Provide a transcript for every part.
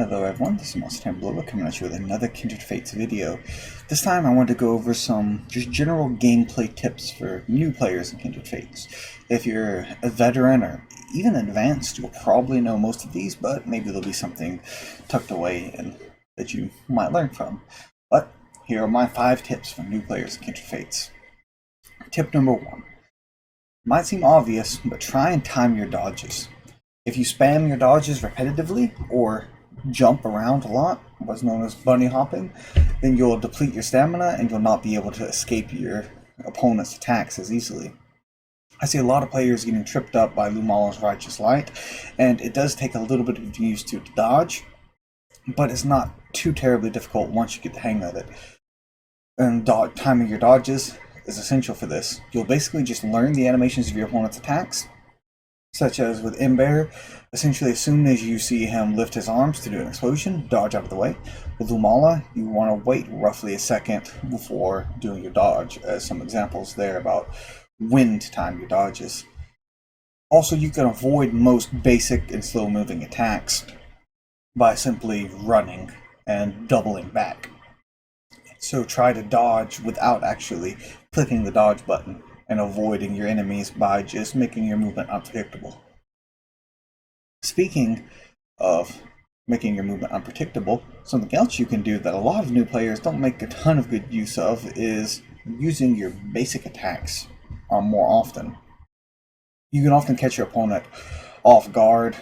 Hello everyone, this is Tamer Bloba coming at you with another Kindred Fates video. This time I want to go over some just general gameplay tips for new players in Kindred Fates. If you're a veteran or even advanced, you'll probably know most of these, but maybe there'll be something tucked away and that you might learn from. But here are my 5 tips for new players in Kindred Fates. Tip number 1. Might seem obvious, but try and time your dodges. If you spam your dodges repetitively, or jump around a lot, what's known as bunny hopping, then you'll deplete your stamina and you'll not be able to escape your opponent's attacks as easily. I see a lot of players getting tripped up by Lumala's Righteous Light, and it does take a little bit of use to dodge, but it's not too terribly difficult once you get the hang of it. And timing your dodges is essential for this. You'll basically just learn the animations of your opponent's attacks, such as with Ember. Essentially, as soon as you see him lift his arms to do an explosion, dodge out of the way. With Lumala, you want to wait roughly a second before doing your dodge, as some examples there about when to time your dodges. Also, you can avoid most basic and slow-moving attacks by simply running and doubling back. So try to dodge without actually clicking the dodge button, and avoiding your enemies by just making your movement unpredictable. Speaking of making your movement unpredictable, something else you can do that a lot of new players don't make a ton of good use of is using your basic attacks more often. You can often catch your opponent off guard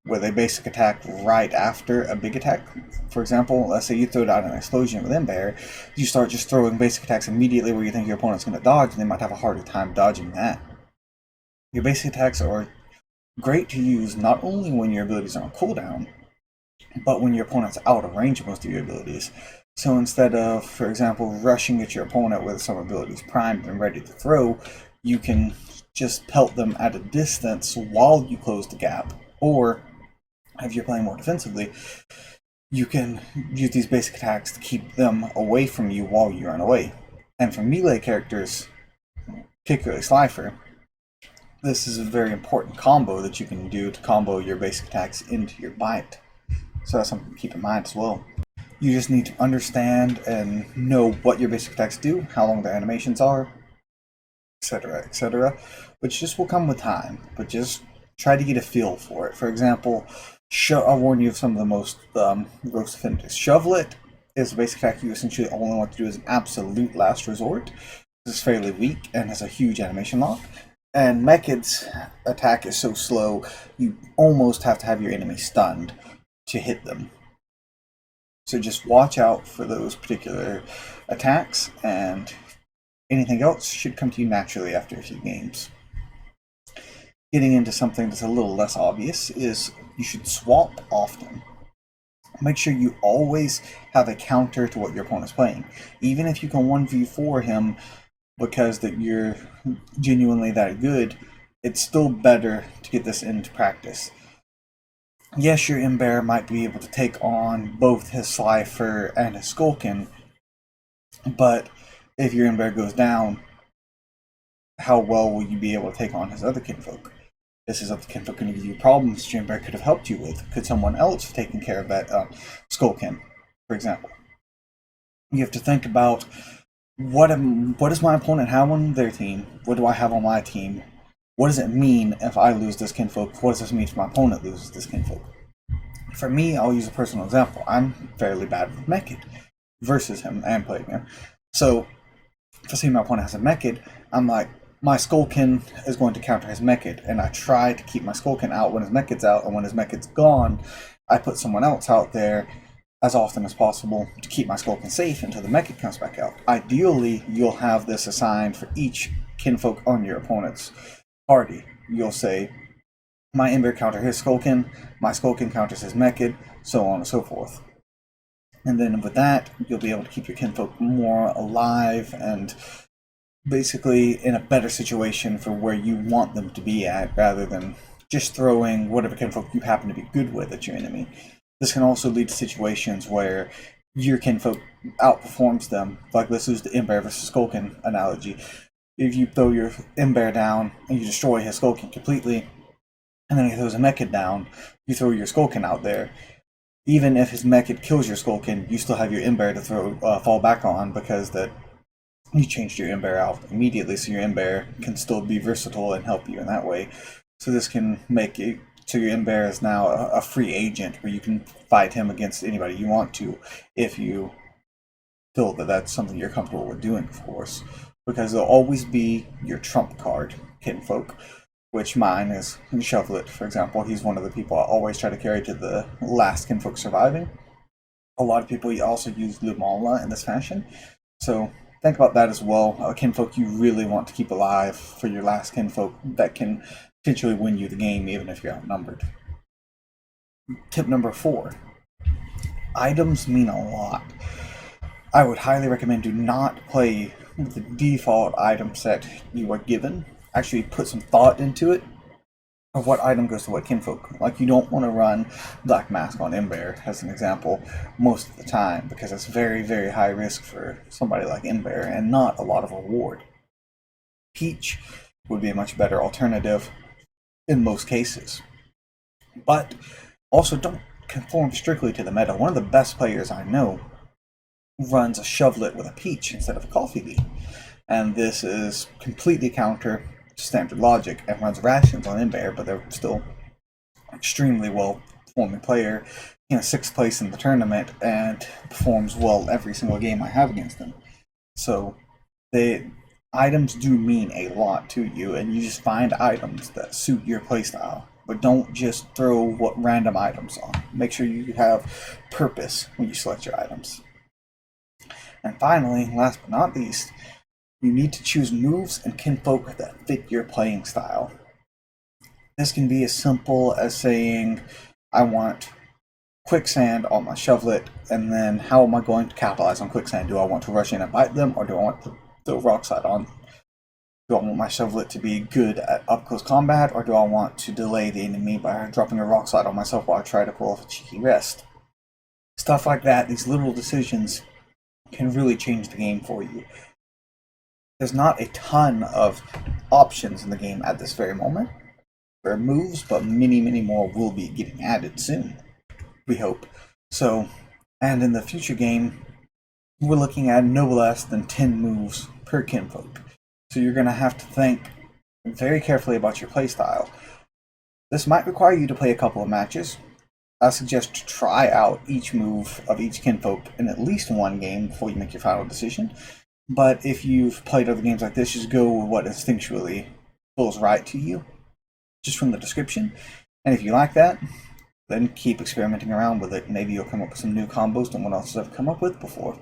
with a basic attack right after a big attack. For example, let's say you throw down an explosion with Ember, you start just throwing basic attacks immediately where you think your opponent's going to dodge, and they might have a harder time dodging that. Your basic attacks are great to use not only when your abilities are on cooldown, but when your opponent's out of range of most of your abilities. So instead of, for example, rushing at your opponent with some abilities primed and ready to throw, you can just pelt them at a distance while you close the gap. Or if you're playing more defensively, you can use these basic attacks to keep them away from you while you run away. And for melee characters, particularly Slifer, this is a very important combo that you can do to combo your basic attacks into your bite. So that's something to keep in mind as well. You just need to understand and know what your basic attacks do, how long their animations are, etc., etc., which just will come with time, but just try to get a feel for it. For example, I'll warn you of some of the most gross offenders. Shovelet is a basic attack you essentially only want to do as an absolute last resort. This is fairly weak and has a huge animation lock. And Mechid's attack is so slow, you almost have to have your enemy stunned to hit them. So just watch out for those particular attacks, and anything else should come to you naturally after a few games. Getting into something that's a little less obvious is you should swap often. Make sure you always have a counter to what your opponent's playing. Even if you can 1v4 him because that you're genuinely that good, it's still better to get this into practice. Yes, your Ember might be able to take on both his Slifer and his Skulkin, but if your Ember goes down, how well will you be able to take on his other kinfolk? This is other kinfolk going to give you problems Jimber could have helped you with. Could someone else have taken care of that Skulkin, for example? You have to think about what does my opponent have on their team? What do I have on my team? What does it mean if I lose this kinfolk? What does this mean if my opponent loses this kinfolk? For me, I'll use a personal example. I'm fairly bad with Mechid versus him and playing him. So if I see my opponent has a Mechid, I'm like, my Skulkin is going to counter his Mechid, and I try to keep my Skulkin out when his Mechid's out, and when his Mechid's gone, I put someone else out there as often as possible to keep my Skulkin safe until the Mechid comes back out. Ideally, you'll have this assigned for each kinfolk on your opponent's party. You'll say, my Ember counter his Skulkin, my Skulkin counters his Mechid, so on and so forth. And then with that, you'll be able to keep your kinfolk more alive and basically in a better situation for where you want them to be at, rather than just throwing whatever kinfolk you happen to be good with at your enemy. This can also lead to situations where your kinfolk outperforms them. Like, let's use the Ember versus Skulkin analogy. If you throw your Ember down and you destroy his Skulkin completely, and then he throws a Mechid down, you throw your Skulkin out there, even if his mech kills your Skullkin, you still have your Ember to fall back on, because that you changed your Ember out immediately, so your Ember can still be versatile and help you in that way. So this can make it so your Ember is now a free agent where you can fight him against anybody you want to, if you feel that that's something you're comfortable with doing, of course. Because there'll always be your trump card, Kinfolk, which mine is Shovelet, for example. He's one of the people I always try to carry to the last Kinfolk surviving. A lot of people also use Lumala in this fashion, so think about that as well. A Kinfolk you really want to keep alive for your last Kinfolk that can potentially win you the game even if you're outnumbered. Tip number 4. Items mean a lot. I would highly recommend do not play with the default item set you are given. Actually put some thought into it of what item goes to what Kinfolk. Like, you don't want to run Black Mask on Ember, as an example, most of the time, because it's very, very high risk for somebody like Ember and not a lot of reward. Peach would be a much better alternative in most cases. But also don't conform strictly to the meta. One of the best players I know runs a Shovelet with a Peach instead of a Coffee Bean. And this is completely counter to standard logic, and runs rations on Ember, but they're still extremely well performing player. 6th place in the tournament and performs well every single game I have against them. So the items do mean a lot to you, and you just find items that suit your playstyle. But don't just throw what random items on. Make sure you have purpose when you select your items. And finally, last but not least, you need to choose moves and Kinfolk that fit your playing style. This can be as simple as saying, I want Quicksand on my Shovelet, and then how am I going to capitalize on Quicksand? Do I want to rush in and bite them, or do I want to throw Rock Slide on? Do I want my Shovelet to be good at up-close combat, or do I want to delay the enemy by dropping a Rock Slide on myself while I try to pull off a cheeky rest? Stuff like that, these little decisions can really change the game for you. There's not a ton of options in the game at this very moment for moves, but many, many more will be getting added soon, we hope. So, and in the future game, we're looking at no less than 10 moves per Kinfolk. So you're going to have to think very carefully about your playstyle. This might require you to play a couple of matches. I suggest to try out each move of each Kinfolk in at least one game before you make your final decision. But if you've played other games like this, just go with what instinctually feels right to you, just from the description. And if you like that, then keep experimenting around with it. Maybe you'll come up with some new combos no one else has ever come up with before.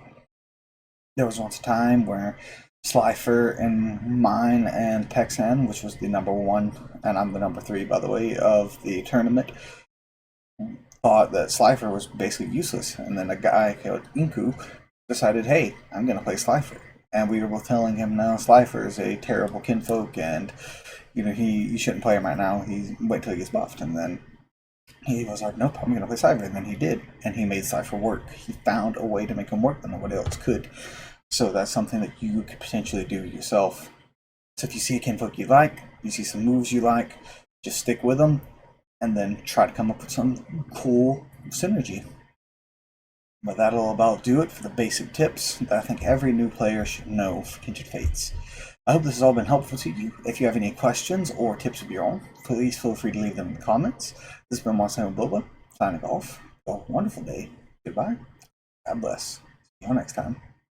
There was once a time where Slifer and mine and Texan, which was the number 1, and I'm the number 3, by the way, of the tournament, thought that Slifer was basically useless. And then a guy called Inku decided, hey, I'm going to play Slifer. And we were both telling him, no, Slifer is a terrible Kinfolk, and you shouldn't play him right now. Wait till he gets buffed. And then he was like, nope, I'm going to play Slifer. And then he did, and he made Slifer work. He found a way to make him work that nobody else could. So that's something that you could potentially do yourself. So if you see a Kinfolk you like, you see some moves you like, just stick with them, and then try to come up with some cool synergy. But that'll about do it for the basic tips that I think every new player should know for Kindred Fates. I hope this has all been helpful to you. If you have any questions or tips of your own, please feel free to leave them in the comments. This has been Bloba, signing off. Have a wonderful day. Goodbye. God bless. See you next time.